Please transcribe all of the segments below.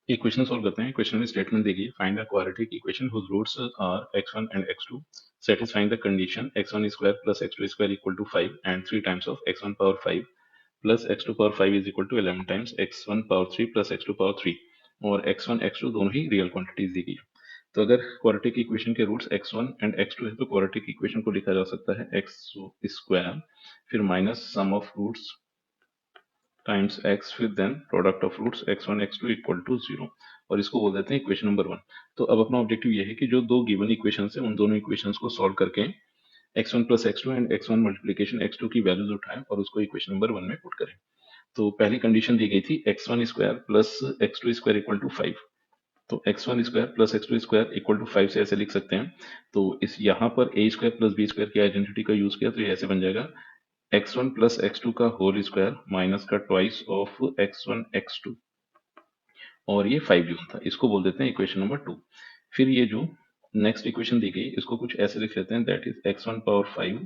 Equation solve करते हैं। Question में स्टेटमेंट देखिए, find the quadratic equation whose roots are x1 and x2 satisfying the condition x1 square plus x2 square equal to 5 and 3 times of x1 power 5 plus x2 power 5 is equal to 11 times x1 power 3 plus x2 power 3 और x1 x2 दोनों ही real quantities दी गई है। तो अगर quadratic equation के roots x1 and x2 है तो quadratic equation को लिखा जा सकता है x स्क्वायर फिर minus sum of roots times x फिर then product of roots x1 x2 equal to 0 और इसको बोल देते हैं इक्वेशन नंबर 1। तो अब अपना ऑब्जेक्टिव ये है कि जो दो गिवन इक्वेशंस है उन दोनों इक्वेशंस को सॉल्व करके x1 plus x2 and x1 multiplication x2 की वैल्यूज उठाएं और उसको इक्वेशन नंबर 1 में पुट करें। तो पहली कंडीशन दी गई थी x1 square plus x2 square equal to 5। तो x1 square plus x2 square equal to 5 से ऐसे लिख सकते हैं। तो इस यहाँ पर a square plus b square की आइडेंटिटी का यूज किया तो ये ऐसे बन जाएगा x1 प्लस x2 का होल स्क्वायर माइनस का ट्वाइस ऑफ x1 x2 और ये 5 गिवन था, इसको बोल देते हैं इक्वेशन नंबर 2। फिर ये जो नेक्स्ट इक्वेशन दी गई इसको कुछ ऐसे लिख लेते हैं, that is x1 power 5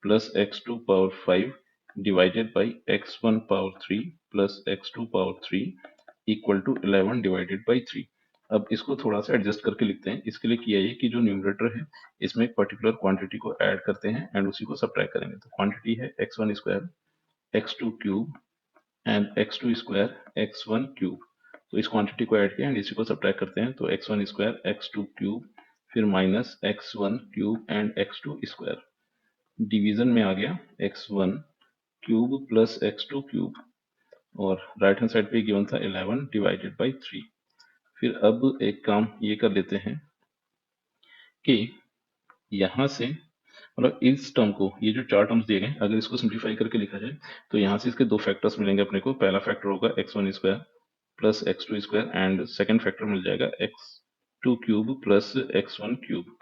plus x2 power 5 divided by x1 power 3 plus x2 power 3 equal to 11 divided by 3। अब इसको थोड़ा सा एडजस्ट करके लिखते हैं। इसके लिए किया ये कि जो न्यूमरेटर है इसमें एक पर्टिकुलर क्वांटिटी को ऐड करते हैं एंड उसी को सब्ट्रैक्ट करेंगे। तो क्वांटिटी है x1 square x2 cube and x2 square x1 cube. तो इस क्वांटिटी को ऐड किया एंड इसी को सब्ट्रैक्ट करते हैं। तो x1 स्क्वायर x2 क्यूब फिर minus x1 cube and x2 square division में आ गया x1 cube plus x2 cube और राइट हैंड साइड पे गिवन था 11 डिवाइडेड बाई 3। फिर अब एक काम ये कर लेते हैं कि यहाँ से मतलब इस टर्म को, ये जो चार टर्म्स दिए गए अगर इसको सिंप्लीफाई करके लिखा जाए तो यहाँ से इसके दो फैक्टर्स मिलेंगे अपने को। पहला फैक्टर होगा x1 square plus x2 square and second factor मिल जाएगा x2 cube plus x1 cube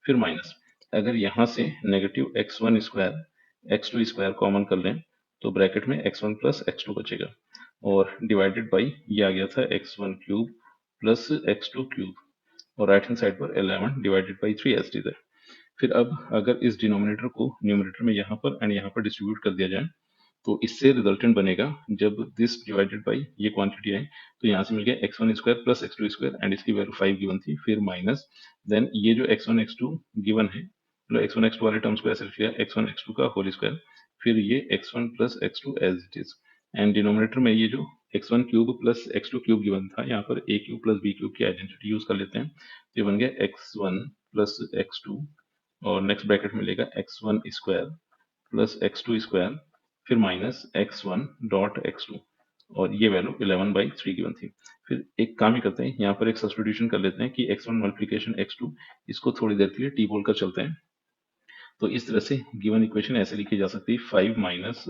फिर माइनस। अगर यहाँ से negative x1 square x2 square common कर लें तो ब्रैकेट में x1 प्लस x2 बचेगा और डिवाइडेड बाई ये आ गया था x1 cube plus x2 cube और राइट हैंड साइड पर 11 divided by 3 as it is. फिर अब अगर इस डिनोमिनेटर को न्यूमरेटर में यहाँ पर एंड यहाँ पर डिस्ट्रीब्यूट कर दिया जाए तो इससे रिजल्टेंट बनेगा, जब दिस डिवाइडेड बाई ये क्वांटिटी आई तो यहाँ से मिल गया x1 square plus x2 square and इसकी वैल्यू 5 गिवन थी फिर माइनस देन ये जो x1 x2 गिवन है मतलब x1 x2 वाले टर्म्स को ऐसे लिख लिया x1 x2 का होल स्क्वायर फिर ये x1 plus x2 as it is and denominator में ये जो x1 cube plus x2 cube given था यहाँ पर a cube plus b cube की आइडेंटिटी यूज कर लेते हैं। तो ये बन गया x1 प्लस x2 और नेक्स्ट ब्रैकेट मिलेगा x1 square plus x2 square फिर माइनस x1 डॉट x2 और ये वैल्यू 11 बाई 3 गिवन थी। फिर एक काम ही करते हैं, यहाँ पर एक सब्स्टिट्यूशन कर लेते हैं कि x1 मल्टीप्लिकेशन x2 इसको थोड़ी देर के लिए t बोलकर चलते हैं। तो इस तरह से गिवन इक्वेशन ऐसे लिखी जा सकती है 5 माइनस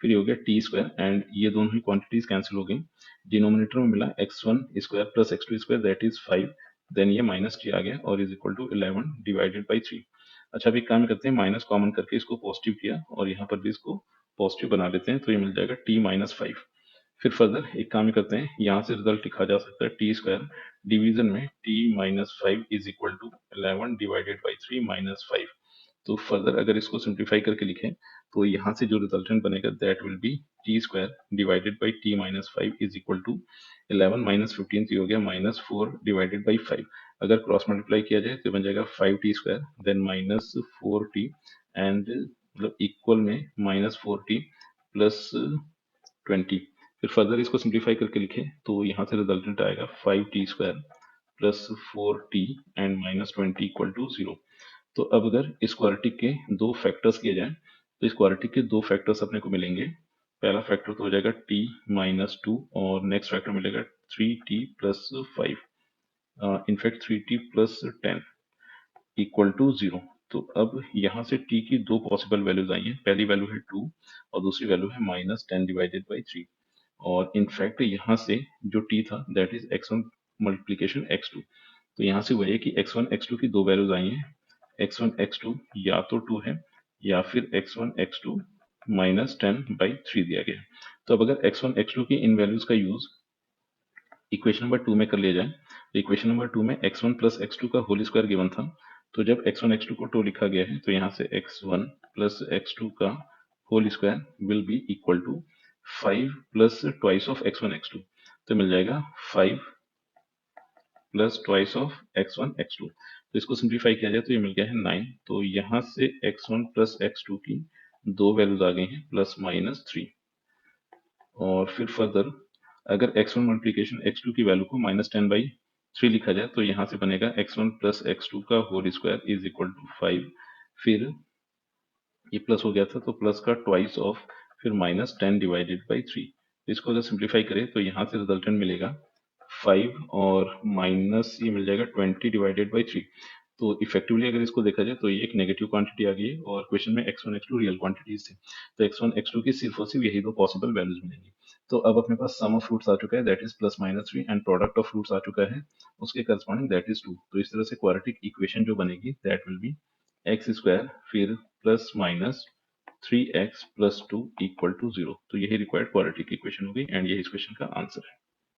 फिर ये हो गया टी स्क्वायर एंड ये दोनों ही क्वांटिटीज कैंसिल हो गई। डिनोमिनेटर में मिला x1 square plus x2 square that is 5 then ये माइनस टी आ गया और is equal to 11 divided by 3। अच्छा अभी काम करते हैं, माइनस कॉमन करके इसको पॉजिटिव किया और यहाँ पर भी इसको पॉजिटिव बना लेते हैं तो ये मिल जाएगा t माइनस 5। फिर फर्दर एक काम करते हैं, यहाँ से रिजल्ट लिखा जा सकता है टी स्क्वायर डिवीजन में t minus 5 is equal to 11 divided by 3 minus 5। तो फर्दर अगर इसको सिंप्लीफाई करके लिखें तो यहाँ से जो रिजल्टेंट बनेगा that will be t square divided by t minus 5 is equal to 11 minus 15 हो गया माइनस 4 डिवाइडेड बाई 5। अगर क्रॉस मल्टीप्लाई किया जाए तो बन जाएगा 5t square then minus 4t and मतलब इक्वल में माइनस 4t प्लस 20। फिर फर्दर इसको सिंप्लीफाई करके लिखें तो यहाँ से रिजल्टेंट आएगा 5t square plus 4t and minus 20 equal to 0। तो अब अगर इस क्वाड्रेटिक के दो फैक्टर्स किए जाएं तो इस क्वाड्रेटिक के दो फैक्टर्स अपने को मिलेंगे। पहला फैक्टर तो हो जाएगा t माइनस 2 और नेक्स्ट फैक्टर मिलेगा 3t plus 5 in fact 3t plus 10 equal to 0। तो अब यहाँ से t की दो पॉसिबल वैल्यूज आई हैं, पहली वैल्यू है 2 और दूसरी वैल्यू है माइनस 10 डिवाइडेड बाई 3 और इनफैक्ट यहाँ से जो t था that is x1 multiplication x2। तो यहाँ से वही है कि x1 x2 की दो वैल्यूज आई हैं, x1 x2 या तो 2 है या फिर x1 x2 माइनस 10 बाई 3 दिया गया है। तो अब अगर x1 x2 की इन वैल्यूज का यूज इक्वेशन नंबर 2 में कर लिया जाए तो इक्वेशन नंबर 2 में x1 प्लस x2 का होल स्क्वायर गिवन था। तो जब x1 x2 को 2 लिखा गया है तो यहाँ से x1 प्लस x2 का whole square will be equal to 5 plus twice of x1 x2। तो मिल जाएगा 5 plus twice of x1 x2। तो इसको सिंप्लीफाई किया जाए तो ये मिल गया है 9। तो यहाँ से x1 प्लस x2 की दो वैल्यूज आ गई हैं प्लस माइनस 3। और फिर फर्दर अगर x1 मल्टीप्लीकेशन x2 की वैल्यू को -10/3 लिखा जाए तो यहाँ से बनेगा x1 प्लस x2 का whole square is equal to 5। फिर ये प्लस हो गया था तो प्लस का ट्वाइस ऑफ फिर -10/3। इसको अगर सिंप्लीफाई करें तो यहाँ से रिजल्टेंट मिलेगा 5 और माइनस ये मिल जाएगा 20/3। तो इफेक्टिवली अगर इसको देखा जाए तो ये एक नेगेटिव क्वांटिटी आ गई है और क्वेश्चन में x1 x2 रियल क्वांटिटीज थे। तो x1 x2 की सिर्फ और सिर्फ यही दो पॉसिबल वैल्यूज मिलेंगी। तो अब अपने पास सम ऑफ फ्रूट्स आ चुका है that is +-3 and product of roots आ चुका है उसके करस्पॉन्डिंग दैट इज 2। तो इस तरह से क्वाड्रेटिक इक्वेशन जो बनेगी that will B x square फिर +-3x + 2 = 0। तो यही रिक्वायर्ड क्वाड्रेटिक इक्वेशन होगी एंड यही इस क्वेश्चन का आंसर है।